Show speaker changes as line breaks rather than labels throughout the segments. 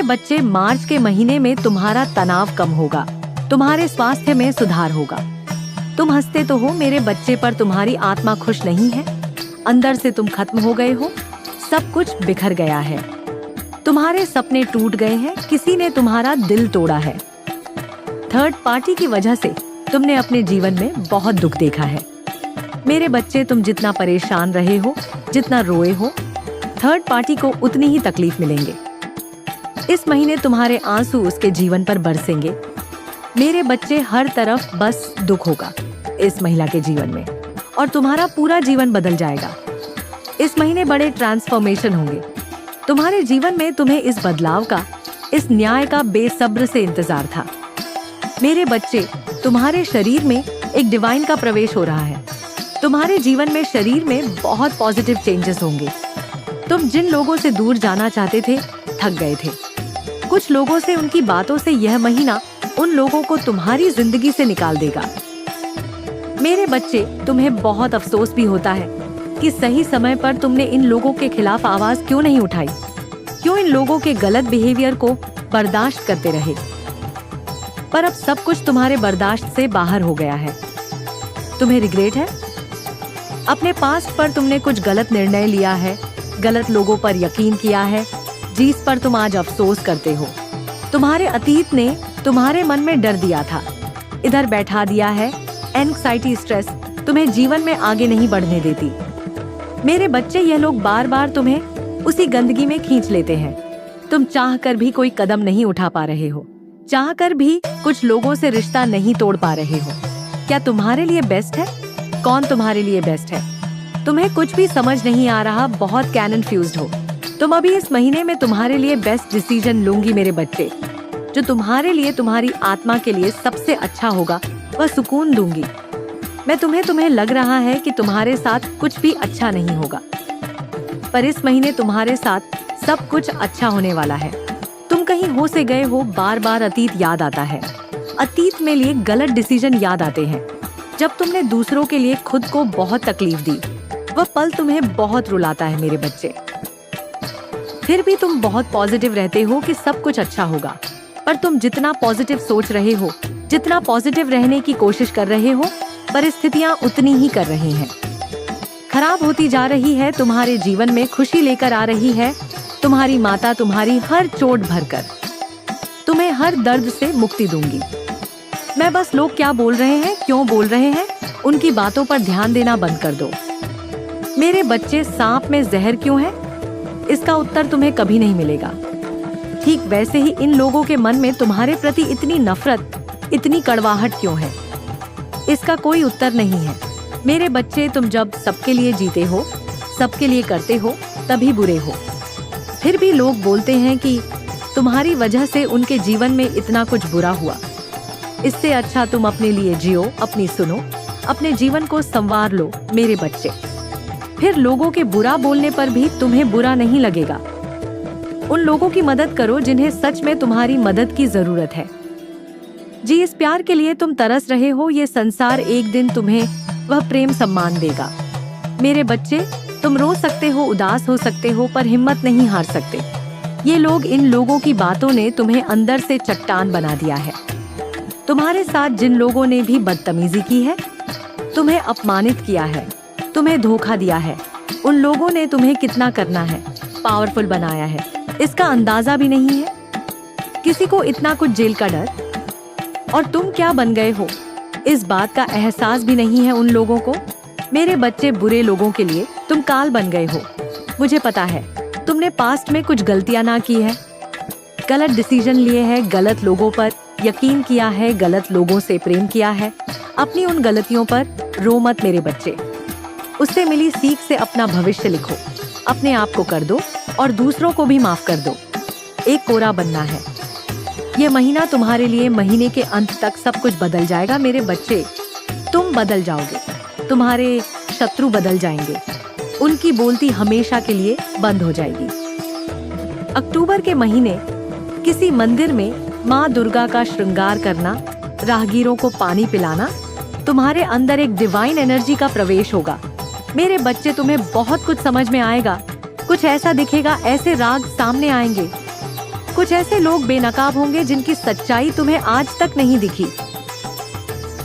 बच्चे, मार्च के महीने में तुम्हारा तनाव कम होगा, तुम्हारे स्वास्थ्य में सुधार होगा। तुम हंसते तो हो मेरे बच्चे, पर तुम्हारी आत्मा खुश नहीं है। अंदर से तुम खत्म हो गए हो, सब कुछ बिखर गया है। तुम्हारे सपने टूट गए हैं, किसी ने तुम्हारा दिल तोड़ा है। थर्ड पार्टी की वजह से तुमने अपने जीवन में बहुत दुख देखा है। मेरे बच्चे, तुम जितना परेशान रहे हो, जितना रोए हो, थर्ड पार्टी को उतनी ही तकलीफ मिलेंगे। इस महीने तुम्हारे आंसू उसके जीवन पर बरसेंगे। मेरे बच्चे, हर तरफ बस दुख होगा इस महिला के जीवन में, और तुम्हारा पूरा जीवन बदल जाएगा। इस महीने बड़े ट्रांसफॉर्मेशन होंगे तुम्हारे जीवन में। तुम्हें इस बदलाव का, इस न्याय का बेसब्र से इंतजार था। मेरे बच्चे, तुम्हारे शरीर में एक डिवाइन का प्रवेश हो रहा है। तुम्हारे जीवन में, शरीर में बहुत पॉजिटिव चेंजेस होंगे। तुम जिन लोगों से दूर जाना चाहते थे, थक गए थे। कुछ लोगों से, उनकी बातों से यह महीना उन लोगों को तुम्हारी जिंदगी से निकाल देगा। मेरे बच्चे, तुम्हें बहुत अफसोस भी होता है कि सही समय पर तुमने इन लोगों के खिलाफ आवाज क्यों नहीं उठाई, क्यों इन लोगों के गलत बिहेवियर को बर्दाश्त करते रहे। पर अब सब कुछ तुम्हारे बर्दाश्त से बाहर हो गया है। तुम्हें रिग्रेट है अपने पास्ट पर। तुमने कुछ गलत निर्णय लिया है, गलत लोगों पर यकीन किया है, जिस पर तुम आज अफसोस करते हो। तुम्हारे अतीत ने तुम्हारे मन में डर दिया था, इधर बैठा दिया है। एंग्जाइटी, स्ट्रेस तुम्हें जीवन में आगे नहीं बढ़ने देती। मेरे बच्चे, यह लोग बार बार तुम्हें उसी गंदगी में खींच लेते हैं। तुम चाह कर भी कोई कदम नहीं उठा पा रहे हो, चाह कर भी कुछ लोगों से रिश्ता नहीं तोड़ पा रहे हो। क्या तुम्हारे लिए बेस्ट है? कौन तुम्हारे लिए बेस्ट है? तुम्हें कुछ भी समझ नहीं आ रहा, बहुत कन्फ्यूज्ड हो तुम। अभी इस महीने में तुम्हारे लिए बेस्ट डिसीजन लूंगी मेरे बच्चे, जो तुम्हारे लिए, तुम्हारी आत्मा के लिए सबसे अच्छा होगा, वह सुकून दूंगी मैं तुम्हें लग रहा है कि तुम्हारे साथ कुछ भी अच्छा नहीं होगा, पर इस महीने तुम्हारे साथ सब कुछ अच्छा होने वाला है। तुम कहीं हो से गए हो, बार बार अतीत याद आता है। अतीत में लिए गलत डिसीजन याद आते हैं, जब तुमने दूसरों के लिए खुद को बहुत तकलीफ दी। वह पल तुम्हें बहुत रुलाता है मेरे बच्चे। फिर भी तुम बहुत पॉजिटिव रहते हो कि सब कुछ अच्छा होगा, पर तुम जितना पॉजिटिव सोच रहे हो, जितना पॉजिटिव रहने की कोशिश कर रहे हो, परिस्थितियां उतनी ही कर रही हैं। खराब होती जा रही है, तुम्हारे जीवन में खुशी लेकर आ रही है तुम्हारी माता। तुम्हारी हर चोट भरकर तुम्हें हर दर्द से मुक्ति दूंगी मैं। बस लोग क्या बोल रहे हैं, क्यों बोल रहे हैं, उनकी बातों पर ध्यान देना बंद कर दो। मेरे बच्चे, सांप में जहर क्यों है, इसका उत्तर तुम्हें कभी नहीं मिलेगा। ठीक वैसे ही इन लोगों के मन में तुम्हारे प्रति इतनी नफरत, इतनी कड़वाहट क्यों है, इसका कोई उत्तर नहीं है। मेरे बच्चे, तुम जब सबके लिए जीते हो, सबके लिए करते हो, तभी बुरे हो। फिर भी लोग बोलते हैं कि तुम्हारी वजह से उनके जीवन में इतना कुछ बुरा हुआ। इससे अच्छा तुम अपने लिए जियो, अपनी सुनो, अपने जीवन को संवार लो मेरे बच्चे। फिर लोगों के बुरा बोलने पर भी तुम्हें बुरा नहीं लगेगा। उन लोगों की मदद करो जिन्हें सच में तुम्हारी मदद की जरूरत है। जी, इस प्यार के लिए तुम तरस रहे हो, ये संसार एक दिन तुम्हें वह प्रेम सम्मान देगा। मेरे बच्चे, तुम रो सकते हो, उदास हो सकते हो, पर हिम्मत नहीं हार सकते। ये लोग, इन लोगों की बातों ने तुम्हें अंदर से चट्टान बना दिया है। तुम्हारे साथ जिन लोगों ने भी बदतमीजी की है, तुम्हें अपमानित किया है, तुम्हें धोखा दिया है, उन लोगों ने तुम्हें कितना करना है, पावरफुल बनाया है, इसका अंदाजा भी नहीं है। किसी को इतना कुछ जेल का डर, और तुम क्या बन गए हो, इस बात का एहसास भी नहीं है उन लोगों को। मेरे बच्चे, बुरे लोगों के लिए तुम काल बन गए हो। मुझे पता है तुमने पास्ट में कुछ गलतियां ना की है, गलत डिसीजन लिए हैं, गलत लोगों पर यकीन किया है, गलत लोगों से प्रेम किया है। अपनी उन गलतियों पर रो मत मेरे बच्चे, उससे मिली सीख से अपना भविष्य लिखो। अपने आप को कर दो और दूसरों को भी माफ कर दो। एक कोरा बनना है। ये महीना तुम्हारे लिए, महीने के अंत तक सब कुछ बदल जाएगा मेरे बच्चे। तुम बदल जाओगे, तुम्हारे शत्रु बदल जाएंगे, उनकी बोलती हमेशा के लिए बंद हो जाएगी। अक्टूबर के महीने किसी मंदिर में माँ दुर्गा का श्रृंगार करना, राहगीरों को पानी पिलाना, तुम्हारे अंदर एक डिवाइन एनर्जी का प्रवेश होगा। मेरे बच्चे, तुम्हें बहुत कुछ समझ में आएगा, कुछ ऐसा दिखेगा, ऐसे राग सामने आएंगे कुछ ऐसे लोग बेनकाब होंगे जिनकी सच्चाई तुम्हें आज तक नहीं दिखी।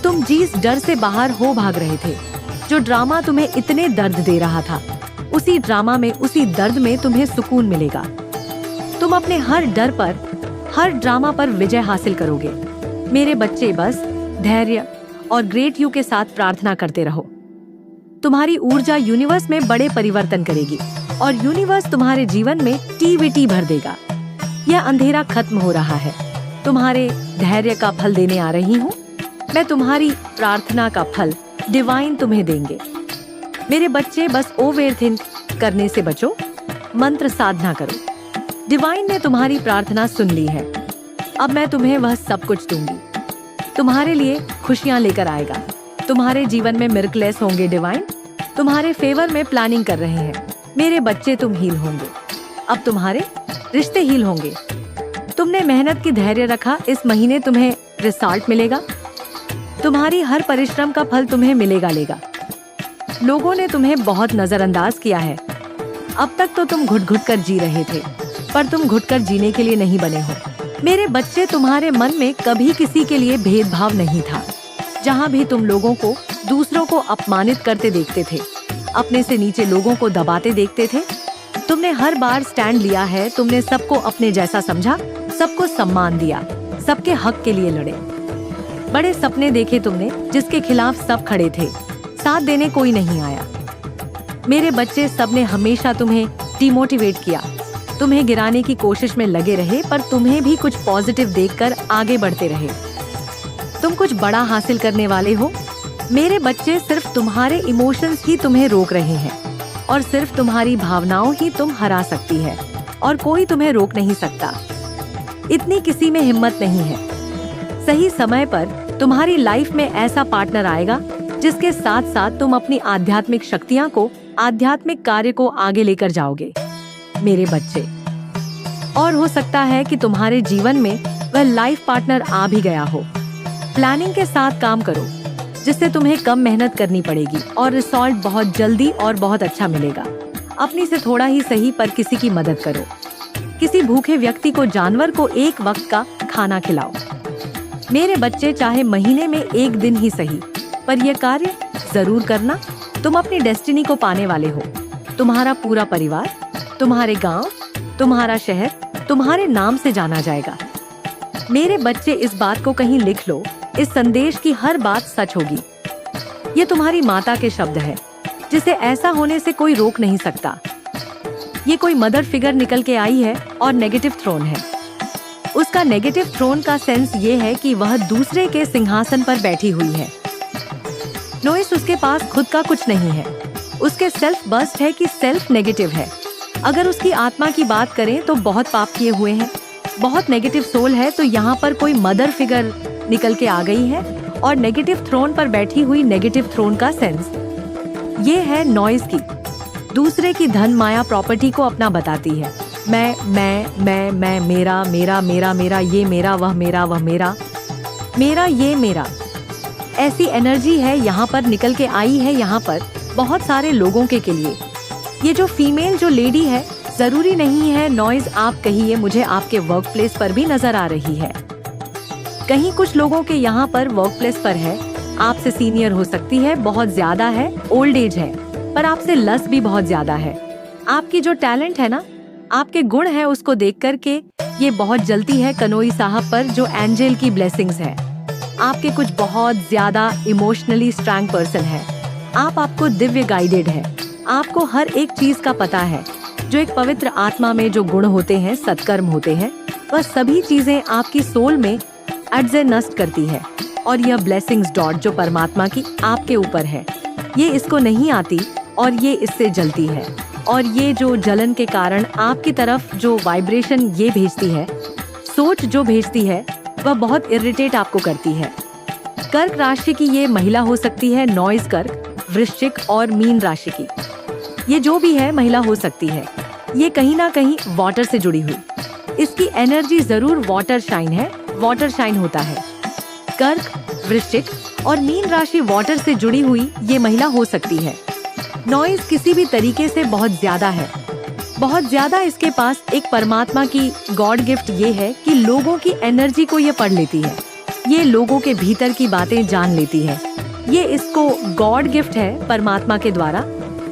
तुम जिस डर से बाहर हो भाग रहे थे, जो ड्रामा तुम्हें इतने दर्द दे रहा था, उसी ड्रामा में, उसी दर्द में तुम्हें सुकून मिलेगा। तुम अपने हर डर पर, हर ड्रामा पर विजय हासिल करोगे। मेरे बच्चे, बस धैर्य और ग्रेट यू के साथ प्रार्थना करते रहो। तुम्हारी ऊर्जा यूनिवर्स में बड़े परिवर्तन करेगी और यूनिवर्स तुम्हारे जीवन में टीवीटी भर देगा। यह अंधेरा खत्म हो रहा है। तुम्हारे धैर्य का फल देने आ रही हूँ। मैं तुम्हारी प्रार्थना का फल डिवाइन तुम्हें देंगे। मेरे बच्चे, बस ओवरथिंक करने से बचो, मंत्र साधना करो। डिवाइन ने तुम्हारी प्रार्थना सुन ली है। अब मैं तुम्हें वह सब कुछ दूंगी। तुम्हारे लिए खुशियां लेकर आएगा। तुम्हारे जीवन में मिरेकल्स होंगे। डिवाइन तुम्हारे फेवर में प्लानिंग कर रहे हैं। मेरे बच्चे, तुम हील होंगे। अब तुम्हारे रिश्ते हील होंगे। तुमने मेहनत की धैर्य रखा, इस महीने तुम्हें रिजल्ट मिलेगा। तुम्हारी हर परिश्रम का फल तुम्हें मिलेगा। लोगों ने तुम्हें बहुत नजरअंदाज किया है। अब तक तो तुम घुट-घुट कर जी रहे थे, पर तुम घुट कर जीने के लिए नहीं बने हो। मेरे बच्चे, तुम्हारे मन में कभी किसी के लिए भेदभाव नहीं था। जहाँ भी तुम लोगों को, दूसरों को अपमानित करते देखते थे, अपने से नीचे लोगों को दबाते देखते थे, तुमने हर बार स्टैंड लिया है। तुमने सबको अपने जैसा समझा, सबको सम्मान दिया, सबके हक के लिए लड़े। बड़े सपने देखे तुमने, जिसके खिलाफ सब खड़े थे, साथ देने कोई नहीं आया। मेरे बच्चे, सबने हमेशा तुम्हें डिमोटिवेट किया, तुम्हें गिराने की कोशिश में लगे रहे, पर तुम्हें भी कुछ पॉजिटिव देखकर आगे बढ़ते रहे। तुम कुछ बड़ा हासिल करने वाले हो। मेरे बच्चे, सिर्फ तुम्हारे इमोशंस ही तुम्हें रोक रहे हैं और सिर्फ तुम्हारी भावनाओं ही तुम हरा सकती है और कोई तुम्हें रोक नहीं सकता। इतनी किसी में हिम्मत नहीं है। सही समय पर तुम्हारी लाइफ में ऐसा पार्टनर आएगा जिसके साथ साथ तुम अपनी आध्यात्मिक शक्तियां को, आध्यात्मिक कार्य को आगे लेकर जाओगे। मेरे बच्चे, और हो सकता है कि तुम्हारे जीवन में वह लाइफ पार्टनर आ भी गया हो। प्लानिंग के साथ काम करो, जिससे तुम्हें कम मेहनत करनी पड़ेगी और रिजल्ट बहुत जल्दी और बहुत अच्छा मिलेगा। अपनी से थोड़ा ही सही, पर किसी की मदद करो। किसी भूखे व्यक्ति को, जानवर को एक वक्त का खाना खिलाओ। मेरे बच्चे, चाहे महीने में एक दिन ही सही, पर यह कार्य जरूर करना। तुम अपनी डेस्टिनी को पाने वाले हो। तुम्हारा पूरा परिवार, तुम्हारे गांव, तुम्हारा शहर तुम्हारे नाम से जाना जाएगा। मेरे बच्चे, इस बात को कहीं लिख लो। इस संदेश की हर बात सच होगी। ये तुम्हारी माता के शब्द है, जिसे ऐसा होने से कोई रोक नहीं सकता। ये कोई मदर फिगर निकल के आई है और नेगेटिव थ्रोन है। उसका नेगेटिव थ्रोन का सेंस ये है कि वह दूसरे के सिंहासन पर बैठी हुई है। नोइस, उसके पास खुद का कुछ नहीं है। उसके सेल्फ बस्ट है कि सेल्फ नेगेटिव है। अगर उसकी आत्मा की बात करें तो बहुत पाप किए हुए हैं, बहुत नेगेटिव सोल है। तो यहाँ पर कोई मदर फिगर निकल के आ गई है और नेगेटिव थ्रोन पर बैठी हुई। नेगेटिव थ्रोन का सेंस ये है नॉइज की, दूसरे की धन, माया, प्रॉपर्टी को अपना बताती है। मैं, मेरा, मेरा, मेरा, मेरा, ये मेरा, वह मेरा, वह मेरा, मेरा, ये मेरा। ऐसी एनर्जी है यहाँ पर निकल के आई है, यहाँ पर बहुत सारे लोगों के लिए। ये जो फीमेल, जो लेडी है, जरूरी नहीं है नॉइज आप कहिए, मुझे आपके वर्क प्लेस पर भी नजर आ रही है। कहीं कुछ लोगों के यहाँ पर वर्क प्लेस पर है, आपसे सीनियर हो सकती है, बहुत ज्यादा है, ओल्ड एज है, पर आपसे लस भी बहुत ज्यादा है। आपकी जो टैलेंट है ना, आपके गुण है, उसको देख करके ये बहुत जलती है कनोई साहब पर, जो एंजल की ब्लेसिंग्स है। आपके कुछ बहुत ज्यादा इमोशनली स्ट्रॉन्ग पर्सन है। आपको दिव्य गाइडेड है। आपको हर एक चीज का पता है। जो एक पवित्र आत्मा में जो गुण होते हैं, सत्कर्म होते हैं, वह सभी चीजें आपकी सोल में अड्जे नष्ट करती है। और यह ब्लेसिंग्स डॉट जो परमात्मा की आपके ऊपर है, ये इसको नहीं आती और ये इससे जलती है। और ये जो जलन के कारण आपकी तरफ जो वाइब्रेशन ये भेजती है, सोच जो भेजती है, वह बहुत इरिटेट आपको करती है। कर्क राशि की ये महिला हो सकती है, नॉइज कर्क, वृश्चिक और मीन राशि की। ये जो भी है महिला हो सकती है। ये कहीं ना कहीं वाटर से जुड़ी हुई, इसकी एनर्जी जरूर वाटर शाइन है, वाटर शाइन होता है। कर्क, वृश्चिक और मीन राशि वाटर से जुड़ी हुई ये महिला हो सकती है। नॉइज किसी भी तरीके से बहुत ज्यादा है। बहुत ज्यादा इसके पास एक परमात्मा की गॉड गिफ्ट ये है कि लोगों की एनर्जी को ये पढ़ लेती है, ये लोगों के भीतर की बातें जान लेती है। ये इसको गॉड गिफ्ट है परमात्मा के द्वारा।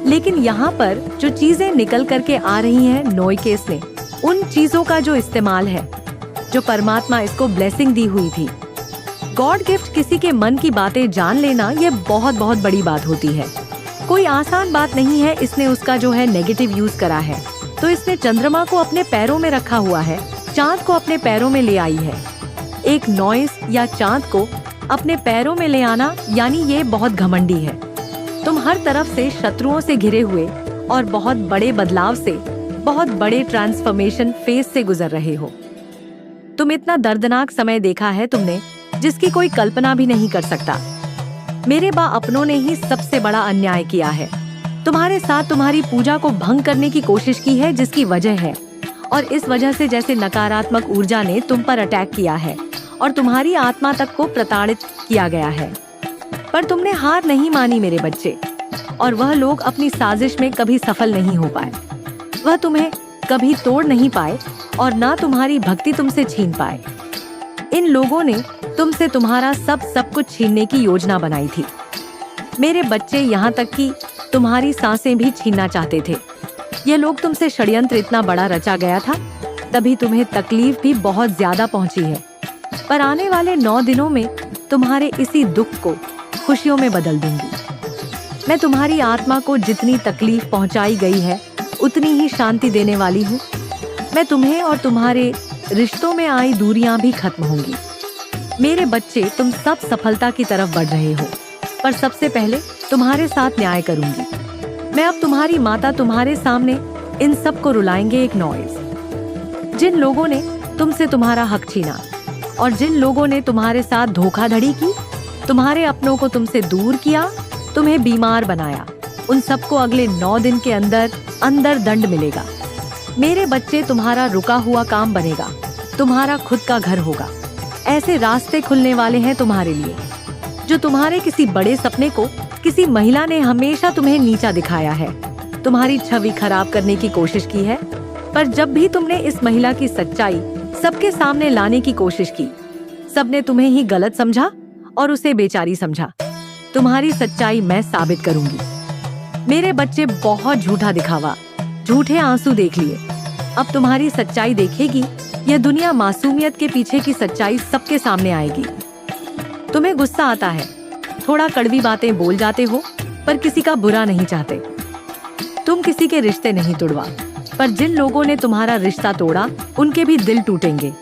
लेकिन यहाँ पर जो चीजें निकल करके आ रही हैं नोएकेस ने, उन चीजों का जो इस्तेमाल है, जो परमात्मा इसको ब्लेसिंग दी हुई थी। गॉड गिफ्ट किसी के मन की बातें जान लेना ये बहुत बहुत बड़ी बात होती है। कोई आसान बात नहीं है। इसने उसका जो है नेगेटिव यूज करा है। तो इसने चंद्रमा को अपने पैरों में रखा हुआ है, चांद को अपने पैरों में ले आई है। एक नॉइस या चांद को अपने पैरों में ले आना यानी ये बहुत घमंडी है। तुम हर तरफ से शत्रुओं से घिरे हुए और बहुत बड़े बदलाव से, बहुत बड़े ट्रांसफॉर्मेशन फेज से गुजर रहे हो। तुम इतना दर्दनाक समय देखा है तुमने, जिसकी कोई कल्पना भी नहीं कर सकता। मेरे बा अपनों ने ही सबसे बड़ा अन्याय किया है। तुम्हारे साथ तुम्हारी पूजा को भंग करने की कोशिश की है, जिसकी वजह है, और इस वजह से जैसे नकारात्मक ऊर्जा ने तुम पर अटैक किया है और तुम्हारी आत्मा तक को प्रताड़ित किया गया है। पर तुमने हार नहीं मानी मेरे बच्चे, और वह लोग अपनी साजिश में कभी सफल नहीं हो पाए। वह तुम्हें कभी तोड़ नहीं पाए और ना तुम्हारी भक्ति तुमसे छीन पाए। इन लोगों ने तुमसे तुम्हारा सब कुछ छीनने की योजना बनाई थी। मेरे बच्चे, यहाँ तक कि तुम्हारी सांसें भी छीनना चाहते थे। ये लोग तुमसे षड्यंत्र इतना बड़ा रचा गया था, तभी तुम्हें तकलीफ भी बहुत ज्यादा पहुंची है। पर आने वाले 9 दिनों में तुम्हारे इसी दुख को खुशियों में बदल दूंगी। मैं तुम्हारी आत्मा को जितनी तकलीफ पहुंचाई गई है, उतनी ही शांति देने वाली हूँ। मैं तुम्हें और तुम्हारे रिश्तों में आई दूरियां भी खत्म होंगी। मेरे बच्चे, तुम सब सफलता की तरफ बढ़ रहे हो, पर सबसे पहले तुम्हारे साथ न्याय करूंगी। मैं अब तुम्हारी माता तुम्हारे सामने इन सब को रुलाएंगे एक नॉइज। जिन लोगों ने तुमसे तुम्हारा हक छीना और जिन लोगों ने तुम्हारे साथ धोखाधड़ी की, तुम्हारे अपनों को तुमसे दूर किया, तुम्हें बीमार बनाया, उन सबको अगले 9 दिन के अंदर दंड मिलेगा। मेरे बच्चे, तुम्हारा रुका हुआ काम बनेगा, तुम्हारा खुद का घर होगा। ऐसे रास्ते खुलने वाले हैं तुम्हारे लिए। जो तुम्हारे किसी बड़े सपने को किसी महिला ने हमेशा तुम्हें नीचा दिखाया है, तुम्हारी छवि खराब करने की कोशिश की है, पर जब भी तुमने इस महिला की सच्चाई सबके सामने लाने की कोशिश की, सबने तुम्हें ही गलत समझा और उसे बेचारी समझा। तुम्हारी सच्चाई मैं साबित करूंगी। मेरे बच्चे, बहुत झूठा दिखावा, झूठे आंसू देख लिए। अब तुम्हारी सच्चाई देखेगी। यह दुनिया मासूमियत के पीछे की सच्चाई सबके सामने आएगी। तुम्हें गुस्सा आता है, थोड़ा कड़वी बातें बोल जाते हो, पर किसी का बुरा नहीं चाहते। तुम किसी के रिश्ते नहीं तोड़वा, पर जिन लोगों ने तुम्हारा रिश्ता तोड़ा, उनके भी दिल टूटेंगे।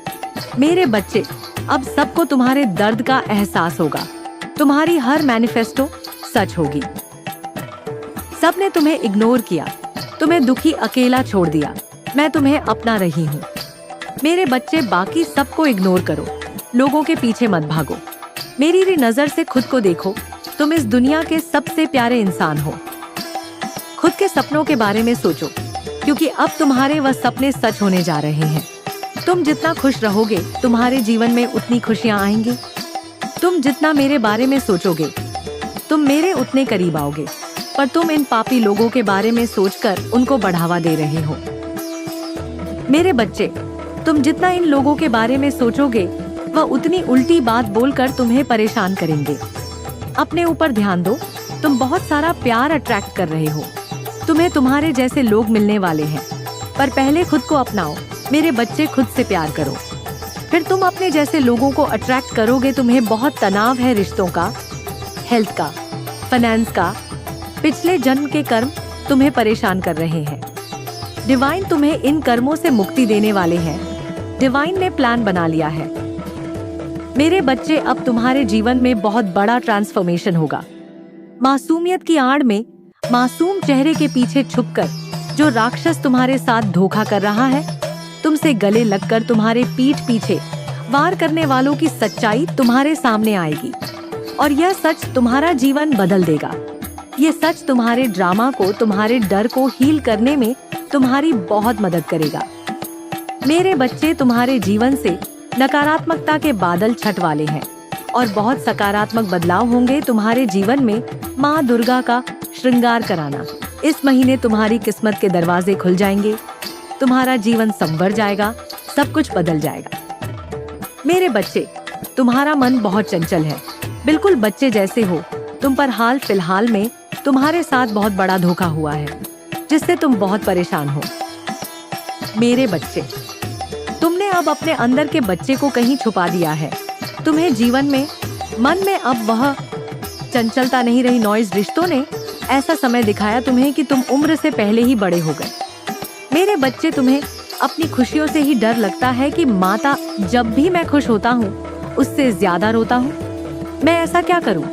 मेरे बच्चे, अब सबको तुम्हारे दर्द का एहसास होगा। तुम्हारी हर मैनिफेस्टो सच होगी। सबने तुम्हें इग्नोर किया, तुम्हें दुखी अकेला छोड़ दिया। मैं तुम्हें अपना रही हूँ। मेरे बच्चे, बाकी सबको इग्नोर करो, लोगों के पीछे मत भागो। मेरी भी नजर से खुद को देखो। तुम इस दुनिया के सबसे प्यारे इंसान हो। खुद के सपनों के बारे में सोचो, क्योंकि अब तुम्हारे वह सपने सच होने जा रहे हैं। तुम जितना खुश रहोगे, तुम्हारे जीवन में उतनी खुशियां आएंगी। तुम जितना मेरे बारे में सोचोगे, तुम मेरे उतने करीब आओगे। पर तुम इन पापी लोगों के बारे में सोचकर उनको बढ़ावा दे रहे हो। मेरे बच्चे, तुम जितना इन लोगों के बारे में सोचोगे, वह उतनी उल्टी बात बोलकर तुम्हें परेशान करेंगे। अपने ऊपर ध्यान दो। तुम बहुत सारा प्यार अट्रैक्ट कर रहे हो। तुम्हें तुम्हारे जैसे लोग मिलने वाले हैं, पर पहले खुद को अपनाओ। मेरे बच्चे, खुद से प्यार करो, फिर तुम अपने जैसे लोगों को अट्रैक्ट करोगे। तुम्हें बहुत तनाव है रिश्तों का, हेल्थ का, फाइनेंस का। पिछले जन्म के कर्म तुम्हें परेशान कर रहे हैं। डिवाइन तुम्हें इन कर्मों से मुक्ति देने वाले हैं। डिवाइन ने प्लान बना लिया है। मेरे बच्चे, अब तुम्हारे जीवन में बहुत बड़ा ट्रांसफॉर्मेशन होगा। मासूमियत की आड़ में, मासूम चेहरे के पीछे छुपकर जो राक्षस तुम्हारे साथ धोखा कर रहा है, तुमसे गले लगकर तुम्हारे पीठ पीछे वार करने वालों की सच्चाई तुम्हारे सामने आएगी, और यह सच तुम्हारा जीवन बदल देगा। ये सच तुम्हारे ड्रामा को, तुम्हारे डर को हील करने में तुम्हारी बहुत मदद करेगा। मेरे बच्चे, तुम्हारे जीवन से नकारात्मकता के बादल छट वाले हैं और बहुत सकारात्मक बदलाव होंगे तुम्हारे जीवन में। माँ दुर्गा का श्रृंगार कराना। इस महीने तुम्हारी किस्मत के दरवाजे खुल जाएंगे। तुम्हारा जीवन संवर जाएगा, सब कुछ बदल जाएगा। मेरे बच्चे, तुम्हारा मन बहुत चंचल है, बिल्कुल बच्चे जैसे हो। तुम पर हाल फिलहाल में तुम्हारे साथ बहुत बड़ा धोखा हुआ है, जिससे तुम बहुत परेशान हो। मेरे बच्चे, तुमने अब अपने अंदर के बच्चे को कहीं छुपा दिया है। तुम्हें जीवन में, मन में अब वह चंचलता नहीं रही। नॉइज रिश्तों ने ऐसा समय दिखाया तुम्हें कि तुम उम्र से पहले ही बड़े हो गए। मेरे बच्चे, तुम्हें अपनी खुशियों से ही डर लगता है कि माता, जब भी मैं खुश होता हूँ उससे ज्यादा रोता हूँ। मैं ऐसा क्या करूँ?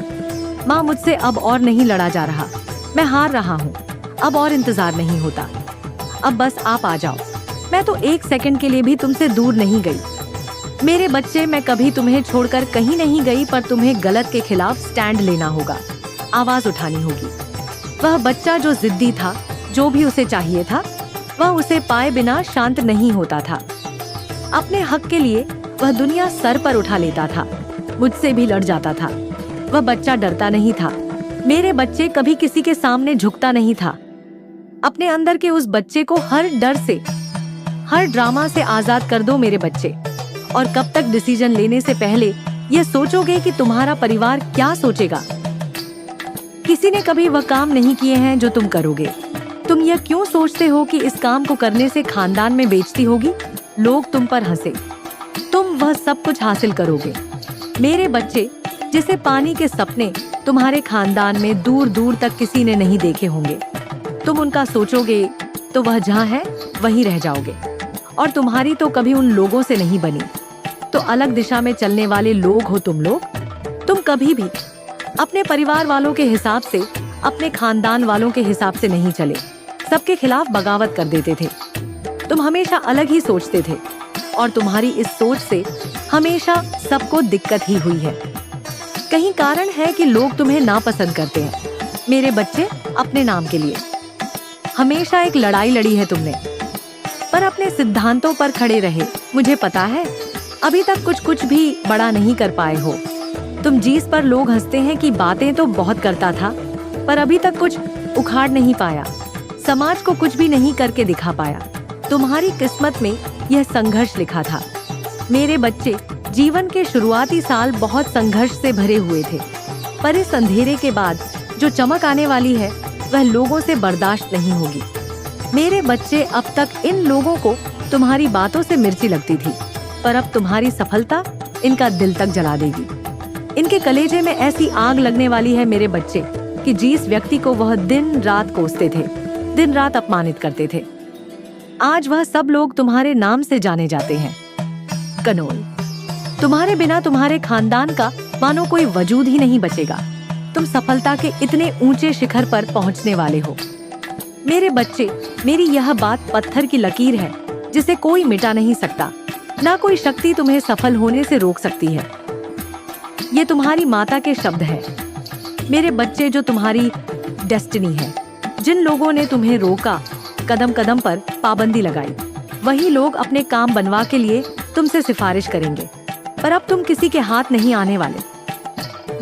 माँ, मुझसे अब और नहीं लड़ा जा रहा, मैं हार रहा हूँ, अब और इंतजार नहीं होता, अब बस आप आ जाओ। मैं तो एक सेकंड के लिए भी तुमसे दूर नहीं गई। मेरे बच्चे, मैं कभी तुम्हें छोड़कर कहीं नहीं गई, पर तुम्हें गलत के खिलाफ स्टैंड लेना होगा, आवाज उठानी होगी। वह बच्चा जो जिद्दी था, जो भी उसे चाहिए था वह उसे पाए बिना शांत नहीं होता था। अपने हक के लिए वह दुनिया सर पर उठा लेता था, मुझसे भी लड़ जाता था। वह बच्चा डरता नहीं था। मेरे बच्चे, कभी किसी के सामने झुकता नहीं था। अपने अंदर के उस बच्चे को हर डर से, हर ड्रामा से आजाद कर दो मेरे बच्चे। और कब तक डिसीजन लेने से पहले ये सोचोगे कि तुम्हारा परिवार क्या सोचेगा? किसी ने कभी वह काम नहीं किए हैं जो तुम करोगे। तुम यह क्यों सोचते हो कि इस काम को करने से खानदान में बेइज्जती होगी, लोग तुम पर हंसे, तुम वह सब कुछ हासिल करोगे। मेरे बच्चे, जिसे पानी के सपने तुम्हारे खानदान में दूर दूर तक किसी ने नहीं देखे होंगे, तुम उनका सोचोगे तो वह जहाँ है वहीं रह जाओगे। और तुम्हारी तो कभी उन लोगों से नहीं बनी। तो अलग दिशा में चलने वाले लोग हो तुम लोग। तुम कभी भी अपने परिवार वालों के हिसाब से, अपने खानदान वालों के हिसाब से नहीं चले। सबके खिलाफ बगावत कर देते थे। तुम हमेशा अलग ही सोचते थे और तुम्हारी इस सोच से हमेशा सबको दिक्कत ही हुई है। कहीं कारण है कि लोग तुम्हें नापसंद करते हैं। मेरे बच्चे, अपने नाम के लिए हमेशा एक लड़ाई लड़ी है तुमने, पर अपने सिद्धांतों पर खड़े रहे। मुझे पता है अभी तक कुछ भी बड़ा नहीं कर पाए हो। तुम जिस पर लोग हंसते हैं कि बातें तो बहुत करता था, पर अभी तक कुछ उखाड़ नहीं पाया, समाज को कुछ भी नहीं करके दिखा पाया। तुम्हारी किस्मत में यह संघर्ष लिखा था। मेरे बच्चे, जीवन के शुरुआती साल बहुत संघर्ष से भरे हुए थे, पर इस अंधेरे के बाद जो चमक आने वाली है वह लोगों से बर्दाश्त नहीं होगी। मेरे बच्चे, अब तक इन लोगों को तुम्हारी बातों से मिर्ची लगती थी, पर अब तुम्हारी सफलता इनका दिल तक जला देगी। इनके कलेजे में ऐसी आग लगने वाली है मेरे बच्चे कि जिस व्यक्ति को वह दिन रात कोसते थे, दिन रात अपमानित करते थे, आज वह सब लोग तुम्हारे नाम से जाने जाते हैं। कनोल, तुम्हारे बिना तुम्हारे खानदान का मानो कोई वजूद ही नहीं बचेगा। तुम सफलता के इतने ऊंचे शिखर पर पहुंचने वाले हो। मेरे बच्चे, मेरी यह बात पत्थर की लकीर है जिसे कोई मिटा नहीं सकता। ना कोई शक्ति तुम्हें सफल होने से रोक सकती है। ये तुम्हारी माता के शब्द हैं। मेरे बच्चे, जो तुम्हारी डेस्टिनी है, जिन लोगों ने तुम्हें रोका, कदम कदम पर पाबंदी लगाई, वही लोग अपने काम बनवा के लिए तुमसे सिफारिश करेंगे, पर अब तुम किसी के हाथ नहीं आने वाले।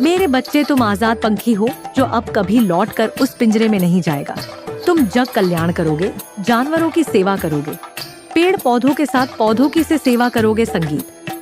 मेरे बच्चे, तुम आजाद पंखी हो जो अब कभी लौट कर उस पिंजरे में नहीं जाएगा। तुम जग कल्याण करोगे, जानवरों की सेवा करोगे, पेड़ पौधों के साथ पौधों की से सेवा करोगे। संगीत,